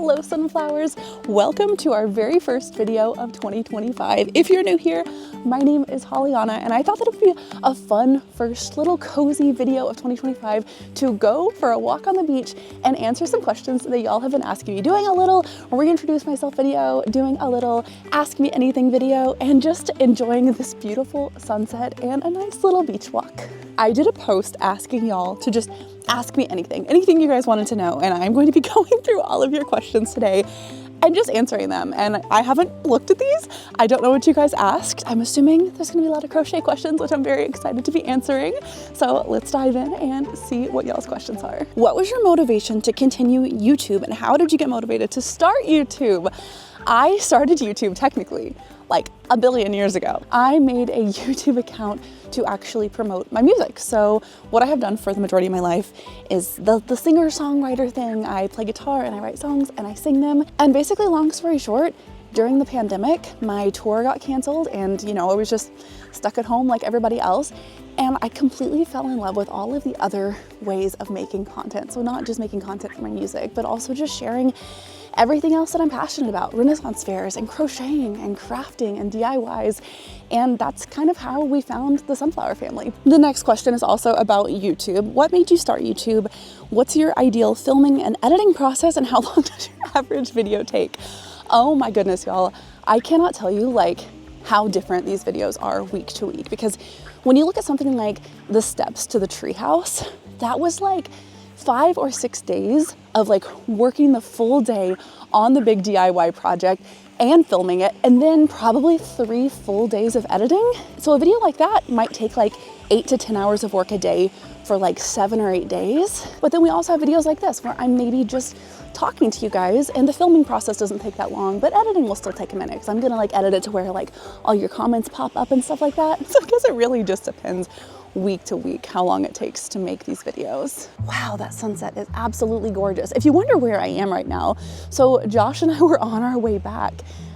Hello Sunflowers! Welcome to our very first video of 2025. If you're new here, my name is Auna, and I thought that it would be a fun first little cozy video of 2025 to go for a walk on the beach and answer some questions that y'all have been asking me. Doing a little reintroduce myself video, doing a little ask me anything video, and just enjoying this beautiful sunset and a nice little beach walk. I did a post asking y'all to just ask me anything you guys wanted to know, and I'm going to be going through all of your questions today and just answering them. And I haven't looked at these. I don't know what you guys asked. I'm assuming there's gonna be a lot of crochet questions, which I'm very excited to be answering. So let's dive in and see what y'all's questions are. What was your motivation to continue YouTube, and how did you get motivated to start YouTube? I started YouTube technically like a billion years ago. I made a YouTube account to actually promote my music. So what I have done for the majority of my life is the singer-songwriter thing. I play guitar and I write songs and I sing them. And basically, long story short, during the pandemic, my tour got canceled and, you know, I was just stuck at home like everybody else. And I completely fell in love with all of the other ways of making content. So not just making content for my music, but also just sharing everything else that I'm passionate about, Renaissance fairs and crocheting and crafting and DIYs. And that's kind of how we found the Sunflower family. The next question is also about YouTube. What made you start YouTube? What's your ideal filming and editing process, and how long does your average video take? Oh my goodness, y'all. I cannot tell you like how different these videos are week to week, because when you look at something like the steps to the treehouse, that was like 5 or 6 days of like working the full day on the big DIY project and filming it, and then probably 3 full days of editing. So a video like that might take like 8 to 10 hours of work a day for like 7 or 8 days. But then we also have videos like this where I'm maybe just talking to you guys, and the filming process doesn't take that long, but editing will still take a minute because I'm gonna like edit it to where like all your comments pop up and stuff like that. So I guess it really just depends week to week how long it takes to make these videos. Wow, that sunset is absolutely gorgeous. If you wonder where I am right now, so Josh and I were on our way back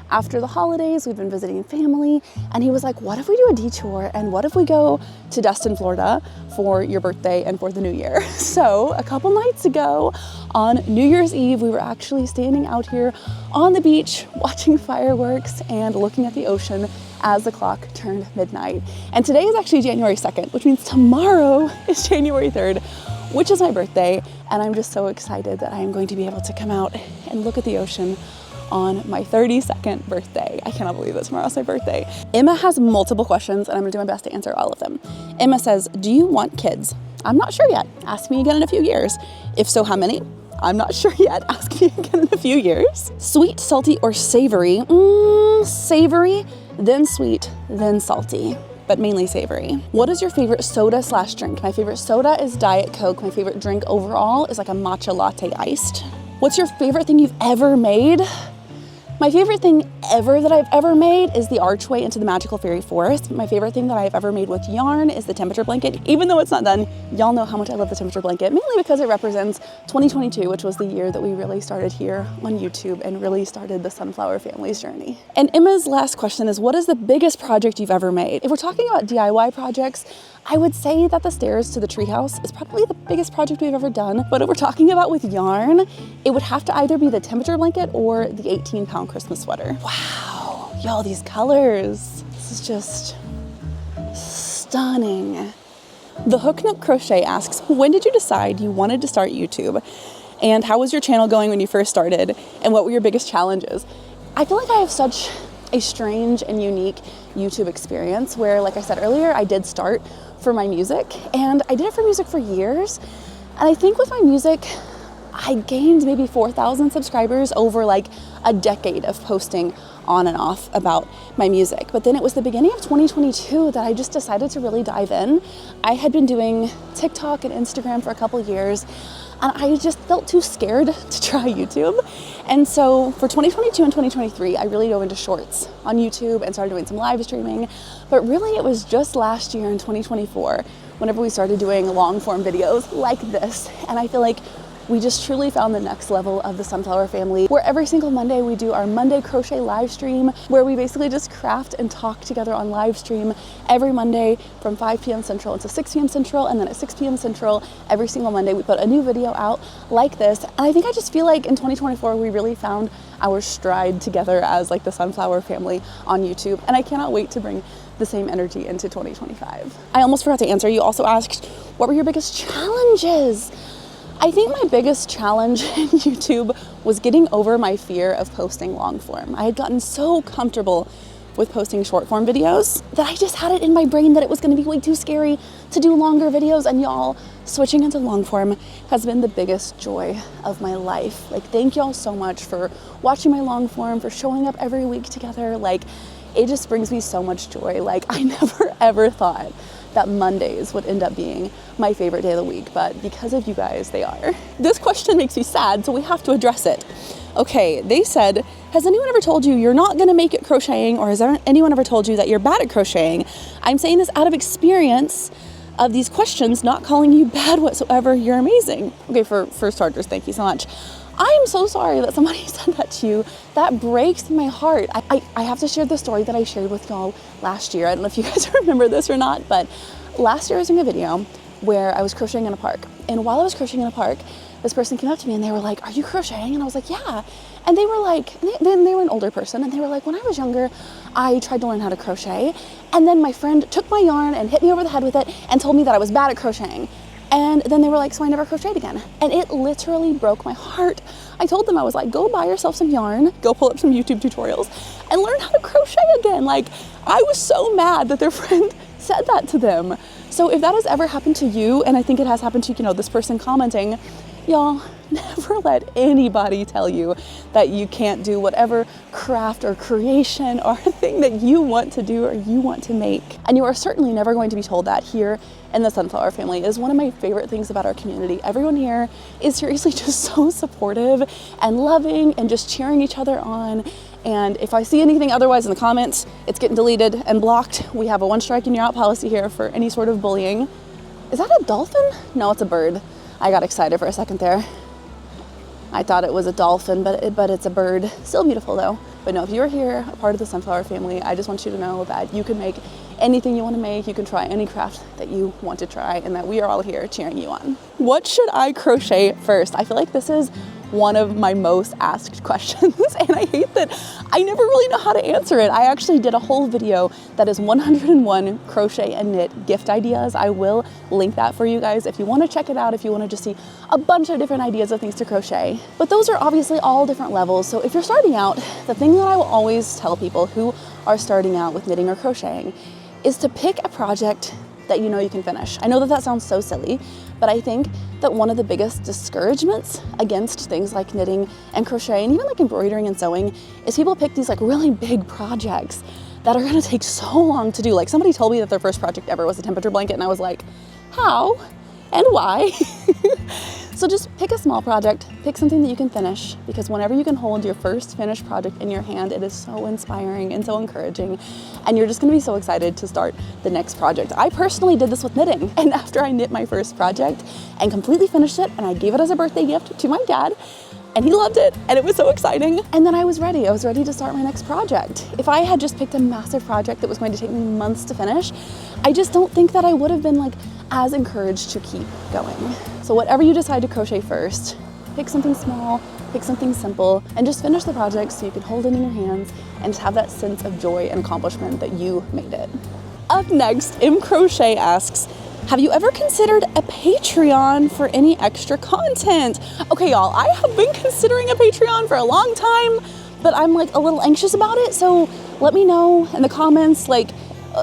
after the holidays. We've been visiting family, and he was like, what if we do a detour, and what if we go to Destin, Florida for your birthday and for the new year? So a couple nights ago on New Year's Eve, we were actually standing out here on the beach watching fireworks and looking at the ocean as the clock turned midnight. And today is actually January 2nd, which means tomorrow is January 3rd, which is my birthday. And I'm just so excited that I am going to be able to come out and look at the ocean on my 32nd birthday. I cannot believe that tomorrow's my birthday. Emma has multiple questions, and I'm gonna do my best to answer all of them. Emma says, do you want kids? I'm not sure yet. Ask me again in a few years. If so, how many? I'm not sure yet. Ask me again in a few years. Sweet, salty, or savory? Savory, then sweet, then salty, but mainly savory. What is your favorite soda / drink? My favorite soda is Diet Coke. My favorite drink overall is like a matcha latte iced. What's your favorite thing you've ever made? My favorite thing ever that I've ever made is the archway into the magical fairy forest. My favorite thing that I've ever made with yarn is the temperature blanket. Even though it's not done, y'all know how much I love the temperature blanket, mainly because it represents 2022, which was the year that we really started here on YouTube and really started the Sunflower family's journey. And Emma's last question is, what is the biggest project you've ever made? If we're talking about DIY projects, I would say that the stairs to the treehouse is probably the biggest project we've ever done. But if we're talking about with yarn, it would have to either be the temperature blanket or the 18-pound Christmas sweater. Wow, y'all, these colors. This is just stunning. The Hook Nook Crochet asks, when did you decide you wanted to start YouTube? And how was your channel going when you first started? And what were your biggest challenges? I feel like I have such a strange and unique YouTube experience where, like I said earlier, I did start for my music, and I did it for music for years. And I think with my music, I gained maybe 4,000 subscribers over like a decade of posting on and off about my music. But then it was the beginning of 2022 that I just decided to really dive in. I had been doing TikTok and Instagram for a couple years, and I just felt too scared to try YouTube. And so for 2022 and 2023, I really dove into shorts on YouTube and started doing some live streaming. But really it was just last year in 2024, whenever we started doing long form videos like this. And I feel like we just truly found the next level of the Sunflower family, where every single Monday we do our Monday crochet live stream, where we basically just craft and talk together on live stream every Monday from 5 p.m. Central until 6 p.m. Central, and then at 6 p.m. Central every single Monday we put a new video out like this. And I think I just feel like in 2024 we really found our stride together as like the Sunflower family on YouTube, and I cannot wait to bring the same energy into 2025. I almost forgot to answer. You also asked, what were your biggest challenges? I think my biggest challenge in YouTube was getting over my fear of posting long form. I had gotten so comfortable with posting short form videos that I just had it in my brain that it was gonna be way too scary to do longer videos, and y'all, switching into long form has been the biggest joy of my life. Like, thank y'all so much for watching my long form, for showing up every week together. Like, it just brings me so much joy. Like, I never ever thought that Mondays would end up being my favorite day of the week, but because of you guys, they are. This question makes me sad, so we have to address it. Okay, they said, has anyone ever told you you're not gonna make it crocheting, or has anyone ever told you that you're bad at crocheting? I'm saying this out of experience of these questions, not calling you bad whatsoever. You're amazing. Okay, for starters, thank you so much. I'm so sorry that somebody said that to you. That breaks my heart. I have to share the story that I shared with y'all last year. I don't know if you guys remember this or not, but last year I was doing a video where I was crocheting in a park. And while I was crocheting in a park, this person came up to me and they were like, are you crocheting? And I was like, yeah. And they were like, they were an older person, and they were like, when I was younger, I tried to learn how to crochet. And then my friend took my yarn and hit me over the head with it and told me that I was bad at crocheting. And then they were like, so I never crocheted again. And it literally broke my heart. I told them, I was like, go buy yourself some yarn, go pull up some YouTube tutorials and learn how to crochet again. Like, I was so mad that their friend said that to them. So if that has ever happened to you, and I think it has happened to, you know, this person commenting, y'all, never let anybody tell you that you can't do whatever craft or creation or thing that you want to do or you want to make. And you are certainly never going to be told that here in the Sunflower family. Is one of my favorite things about our community. Everyone here is seriously just so supportive and loving and just cheering each other on. And if I see anything otherwise in the comments, it's getting deleted and blocked. We have a 1 strike and you're out policy here for any sort of bullying. Is that a dolphin? No, it's a bird. I got excited for a second there. I thought it was a dolphin, but it's a bird. Still beautiful though. But no, if you're here, a part of the Sunflower family, I just want you to know that you can make anything you want to make. You can try any craft that you want to try, and that we are all here cheering you on. What should I crochet first? I feel like this is one of my most asked questions, and I hate that I never really know how to answer it. I actually did a whole video that is 101 crochet and knit gift ideas. I will link that for you guys if you want to check it out, if you want to just see a bunch of different ideas of things to crochet. But those are obviously all different levels. So if you're starting out, the thing that I will always tell people who are starting out with knitting or crocheting is to pick a project that you know you can finish. I know that that sounds so silly, but I think that one of the biggest discouragements against things like knitting and crochet, and even like embroidering and sewing, is people pick these like really big projects that are gonna take so long to do. Like, somebody told me that their first project ever was a temperature blanket, and I was like, how and why? So just pick a small project, pick something that you can finish, because whenever you can hold your first finished project in your hand, it is so inspiring and so encouraging, and you're just gonna be so excited to start the next project. I personally did this with knitting, and after I knit my first project and completely finished it, and I gave it as a birthday gift to my dad, and he loved it, and it was so exciting. And then I was ready to start my next project. If I had just picked a massive project that was going to take me months to finish, I just don't think that I would have been like as encouraged to keep going. So whatever you decide to crochet first, pick something small, pick something simple, and just finish the project so you can hold it in your hands and just have that sense of joy and accomplishment that you made it. Up next, Crochet asks, have you ever considered a Patreon for any extra content? Okay, y'all, I have been considering a Patreon for a long time, but I'm like a little anxious about it. So let me know in the comments, like,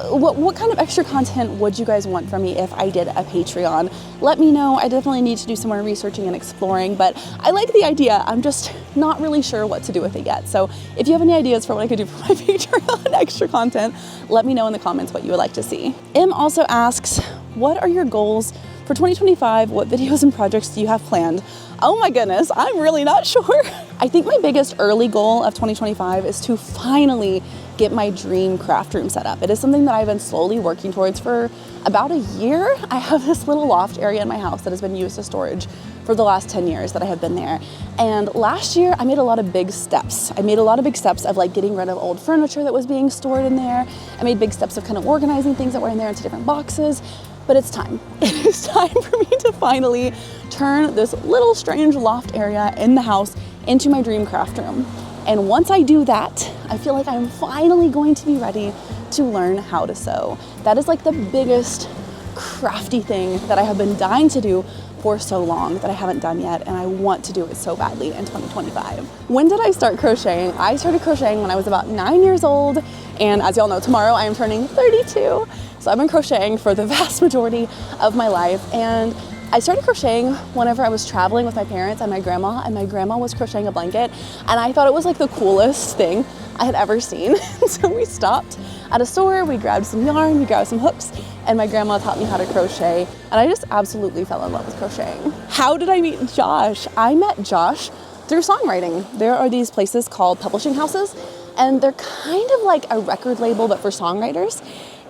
what kind of extra content would you guys want from me if I did a Patreon? Let me know. I definitely need to do some more researching and exploring, but I like the idea. I'm just not really sure what to do with it yet. So if you have any ideas for what I could do for my Patreon extra content, let me know in the comments what you would like to see. Also asks, what are your goals for 2025? What videos and projects do you have planned? Oh my goodness, I'm really not sure. I think my biggest early goal of 2025 is to finally get my dream craft room set up. It is something that I've been slowly working towards for about a year. I have this little loft area in my house that has been used as storage for the last 10 years that I have been there. And last year I made a lot of big steps. I made a lot of big steps of like getting rid of old furniture that was being stored in there. I made big steps of kind of organizing things that were in there into different boxes. But it's time. It is time for me to finally turn this little strange loft area in the house into my dream craft room. And once I do that, I feel like I'm finally going to be ready to learn how to sew. That is like the biggest crafty thing that I have been dying to do for so long that I haven't done yet, and I want to do it so badly in 2025. When did I start crocheting? I started crocheting when I was about 9 years old, and as y'all know, tomorrow I am turning 32. So I've been crocheting for the vast majority of my life, and I started crocheting whenever I was traveling with my parents and my grandma was crocheting a blanket, and I thought it was like the coolest thing I had ever seen. So we stopped at a store, we grabbed some yarn, we grabbed some hooks, and my grandma taught me how to crochet, and I just absolutely fell in love with crocheting. How did I meet Josh? I met Josh through songwriting. There are these places called publishing houses, and they're kind of like a record label but for songwriters,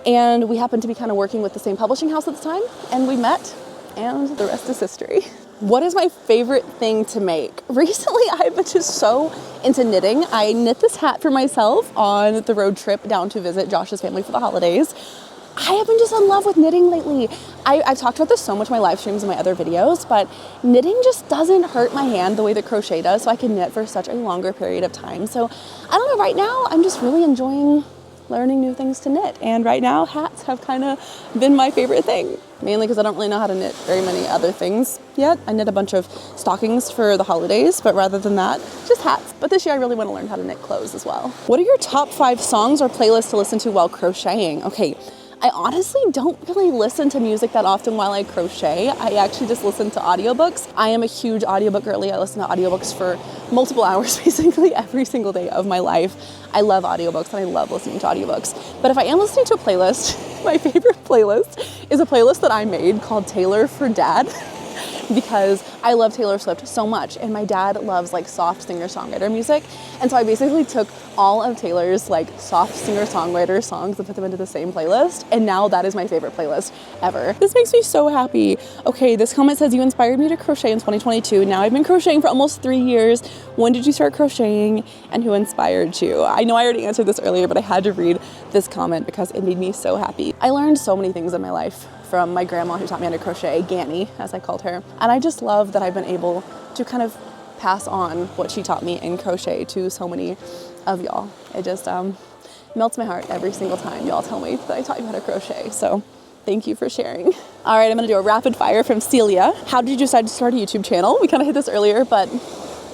and we happened to be kind of working with the same publishing house at the time, and we met, and the rest is history. What is my favorite thing to make? Recently, I've been just so into knitting. I knit this hat for myself on the road trip down to visit Josh's family for the holidays. I have been just in love with knitting lately. I've talked about this so much in my live streams and my other videos, but knitting just doesn't hurt my hand the way that crochet does, so I can knit for such a longer period of time. So I don't know, right now, I'm just really enjoying learning new things to knit. And right now, hats have kind of been my favorite thing, mainly because I don't really know how to knit very many other things yet. I knit a bunch of stockings for the holidays, but rather than that, just hats. But this year I really want to learn how to knit clothes as well. What are your top 5 songs or playlists to listen to while crocheting? Okay, I honestly don't really listen to music that often while I crochet. I actually just listen to audiobooks. I am a huge audiobook girly. I listen to audiobooks for multiple hours basically every single day of my life. I love audiobooks and I love listening to audiobooks. But if I am listening to a playlist, my favorite playlist is a playlist that I made called Taylor for Dad. Because I love Taylor Swift so much, and my dad loves like soft singer-songwriter music, and so I basically took all of Taylor's like soft singer-songwriter songs and put them into the same playlist, and now that is my favorite playlist ever. This makes me so happy. Okay, this comment says, you inspired me to crochet in 2022. Now I've been crocheting for almost 3 years. When did you start crocheting, and who inspired you? I know I already answered this earlier, but I had to read this comment because it made me so happy. I learned so many things in my life from my grandma, who taught me how to crochet, Ganny, as I called her. And I just love that I've been able to kind of pass on what she taught me in crochet to so many of y'all. It just melts my heart every single time y'all tell me that I taught you how to crochet. So thank you for sharing. All right, I'm gonna do a rapid fire from Celia. How did you decide to start a YouTube channel? We kind of hit this earlier, but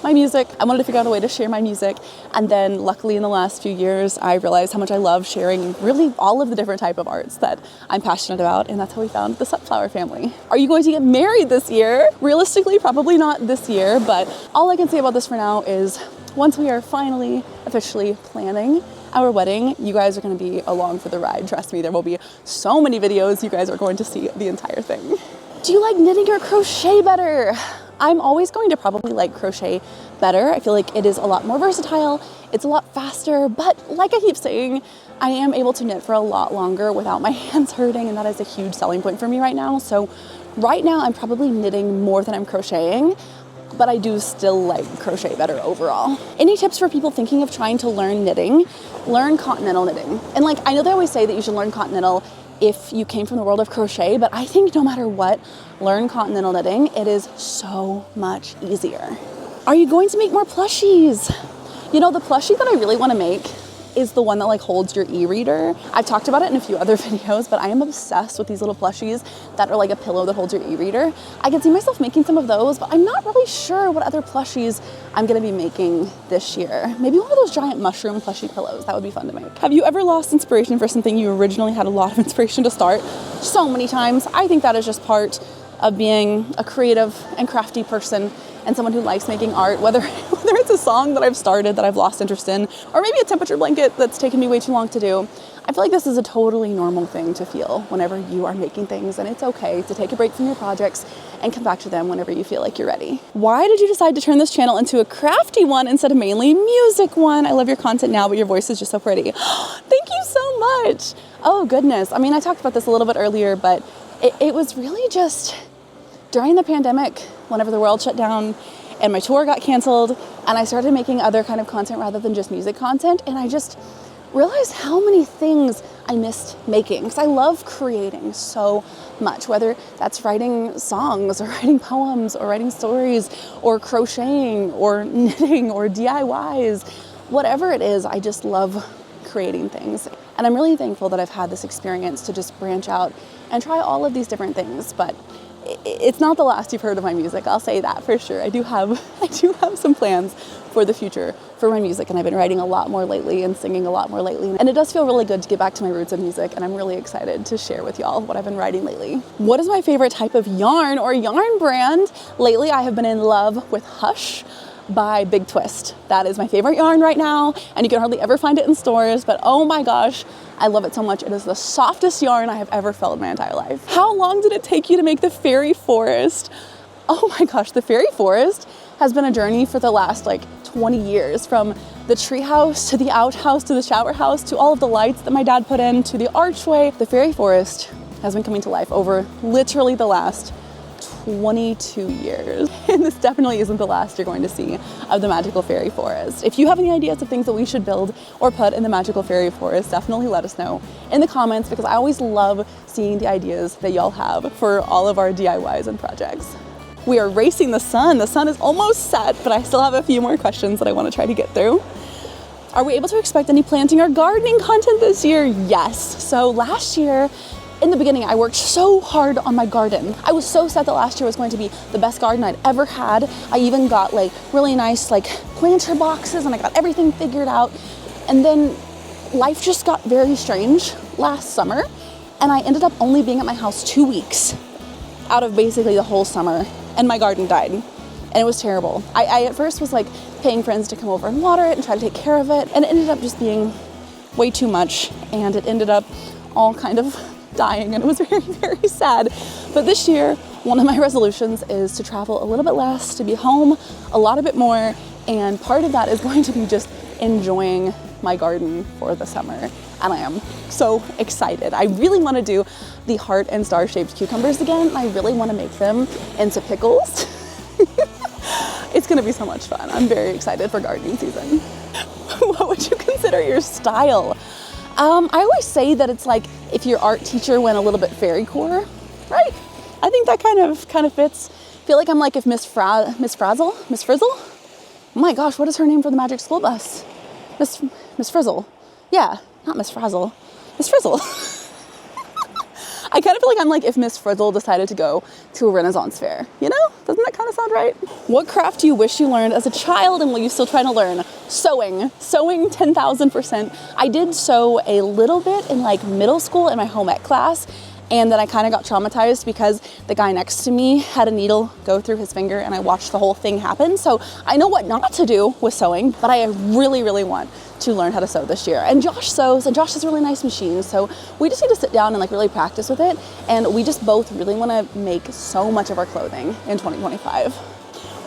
my music. I wanted to figure out a way to share my music. And then luckily in the last few years, I realized how much I love sharing really all of the different type of arts that I'm passionate about. And that's how we found the Sunflower family. Are you going to get married this year? Realistically, probably not this year, but all I can say about this for now is once we are finally officially planning our wedding, you guys are going to be along for the ride. Trust me, there will be so many videos. You guys are going to see the entire thing. Do you like knitting or crochet better? I'm always going to probably like crochet better. I feel like it is a lot more versatile, it's a lot faster, but like I keep saying, I am able to knit for a lot longer without my hands hurting, and that is a huge selling point for me right now. So right now I'm probably knitting more than I'm crocheting, but I do still like crochet better overall. Any tips for people thinking of trying to learn knitting? Learn continental knitting. And like, I know they always say that you should learn continental if you came from the world of crochet, but I think no matter what, learn continental knitting. It is so much easier. Are you going to make more plushies? You know, the plushie that I really want to make is the one that like holds your e-reader. I've talked about it in a few other videos, but I am obsessed with these little plushies that are like a pillow that holds your e-reader. I can see myself making some of those, but I'm not really sure what other plushies I'm gonna be making this year. Maybe one of those giant mushroom plushie pillows. That would be fun to make. Have you ever lost inspiration for something you originally had a lot of inspiration to start? So many times. I think that is just part of being a creative and crafty person and someone who likes making art, whether it's a song that I've started that I've lost interest in, or maybe a temperature blanket that's taken me way too long to do, I feel like this is a totally normal thing to feel whenever you are making things, and it's okay to take a break from your projects and come back to them whenever you feel like you're ready. Why did you decide to turn this channel into a crafty one instead of mainly music one? I love your content now, but your voice is just so pretty. Thank you so much. Oh goodness. I mean, I talked about this a little bit earlier, but it was really just during the pandemic, whenever the world shut down and my tour got canceled, and I started making other kind of content rather than just music content, and I just realized how many things I missed making, because I love creating so much, whether that's writing songs or writing poems or writing stories or crocheting or knitting or DIYs, whatever it is, I just love creating things. And I'm really thankful that I've had this experience to just branch out and try all of these different things, but it's not the last you've heard of my music, I'll say that for sure. I do have some plans for the future for my music, and I've been writing a lot more lately and singing a lot more lately, and it does feel really good to get back to my roots of music, and I'm really excited to share with y'all what I've been writing lately. What is my favorite type of yarn or yarn brand? Lately I have been in love with Hush by Big Twist. That is my favorite yarn right now, and you can hardly ever find it in stores, but oh my gosh, I love it so much. It is the softest yarn I have ever felt in my entire life. How long did it take you to make the fairy forest? Oh my gosh, the fairy forest has been a journey for the last like 20 years, from the tree house to the outhouse to the shower house to all of the lights that my dad put in to the archway. The fairy forest has been coming to life over literally the last 22 years. And this definitely isn't the last you're going to see of the magical fairy forest. If you have any ideas of things that we should build or put in the magical fairy forest, definitely let us know in the comments, because I always love seeing the ideas that y'all have for all of our DIYs and projects. We are racing the sun. The sun is almost set, but I still have a few more questions that I want to try to get through. Are we able to expect any planting or gardening content this year? Yes. So last year, in the beginning, I worked so hard on my garden. I was so set that last year was going to be the best garden I'd ever had. I even got like really nice like planter boxes, and I got everything figured out. And then life just got very strange last summer, and I ended up only being at my house 2 weeks out of basically the whole summer, and my garden died. And it was terrible. I at first was like paying friends to come over and water it and try to take care of it, and it ended up just being way too much, and it ended up all kind of dying, and it was very, very sad. But this year, one of my resolutions is to travel a little bit less, to be home a lot bit more, and part of that is going to be just enjoying my garden for the summer, and I am so excited. I really want to do the heart and star shaped cucumbers again, and I really want to make them into pickles. It's going to be so much fun. I'm very excited for gardening season. What would you consider your style? I always say that it's like if your art teacher went a little bit fairycore, right? I think that kind of fits. I feel like I'm like if Miss Frizzle? Oh my gosh, what is her name for the Magic School Bus? Miss Frizzle. Yeah, not Miss Frazzle. Miss Frizzle. I kind of feel like I'm like if Miss Frizzle decided to go to a Renaissance fair, you know? Doesn't that kind of sound right? What craft do you wish you learned as a child and will you still try to learn? Sewing. Sewing 10,000%. I did sew a little bit in like middle school in my home ec class, and then I kind of got traumatized because the guy next to me had a needle go through his finger, and I watched the whole thing happen. So I know what not to do with sewing, but I really, really want to learn how to sew this year. And Josh sews, and Josh has a really nice machine, so we just need to sit down and like really practice with it, and we just both really want to make so much of our clothing in 2025.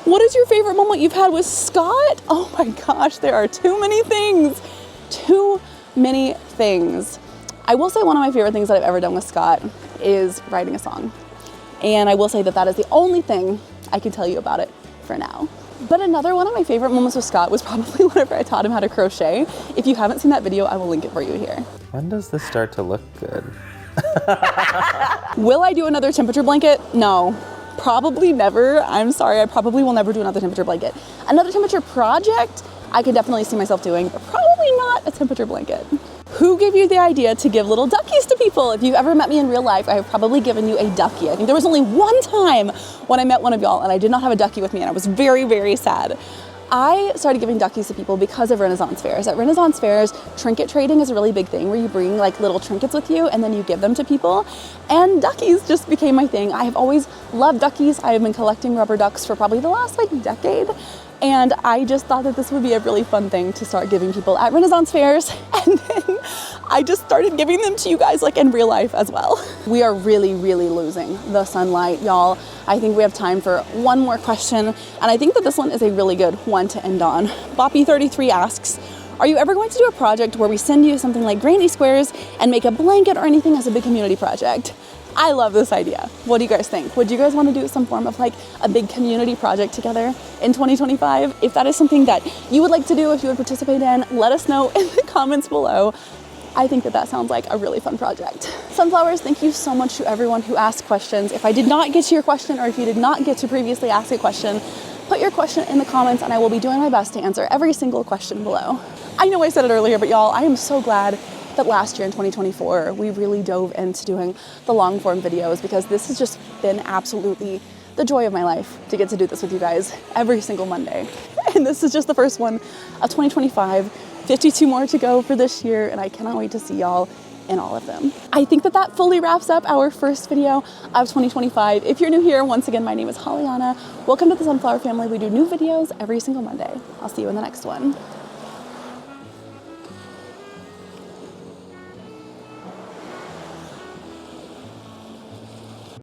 What is your favorite moment you've had with Scott? Oh my gosh, there are too many things. Too many things. I will say one of my favorite things that I've ever done with Scott is writing a song. And I will say that that is the only thing I can tell you about it for now. But another one of my favorite moments with Scott was probably whenever I taught him how to crochet. If you haven't seen that video, I will link it for you here. When does this start to look good? Will I do another temperature blanket? No, probably never. I'm sorry, I probably will never do another temperature blanket. Another temperature project, I can definitely see myself doing, but probably not a temperature blanket. Who gave you the idea to give little duckies to people? If you've ever met me in real life, I have probably given you a ducky. I think there was only one time when I met one of y'all and I did not have a ducky with me, and I was very, very sad. I started giving duckies to people because of Renaissance fairs. At Renaissance fairs, trinket trading is a really big thing where you bring like little trinkets with you and then you give them to people. And duckies just became my thing. I have always loved duckies. I have been collecting rubber ducks for probably the last like decade. And I just thought that this would be a really fun thing to start giving people at Renaissance fairs. And then I just started giving them to you guys like in real life as well. We are really, really losing the sunlight, y'all. I think we have time for one more question. And I think that this one is a really good one to end on. Boppy33 asks, are you ever going to do a project where we send you something like granny squares and make a blanket or anything as a big community project? I love this idea. What do you guys think? Would you guys want to do some form of like a big community project together in 2025? If that is something that you would like to do, if you would participate in, let us know in the comments below. I think that that sounds like a really fun project. Sunflowers, thank you so much to everyone who asked questions. If I did not get to your question, or if you did not get to previously ask a question, put your question in the comments and I will be doing my best to answer every single question below. I know I said it earlier, but y'all, I am so glad that last year in 2024, we really dove into doing the long form videos, because this has just been absolutely the joy of my life to get to do this with you guys every single Monday. And this is just the first one of 2025, 52 more to go for this year, and I cannot wait to see y'all in all of them. I think that that fully wraps up our first video of 2025. If you're new here, once again, my name is Auna. Welcome to the Sunflower family. We do new videos every single Monday. I'll see you in the next one.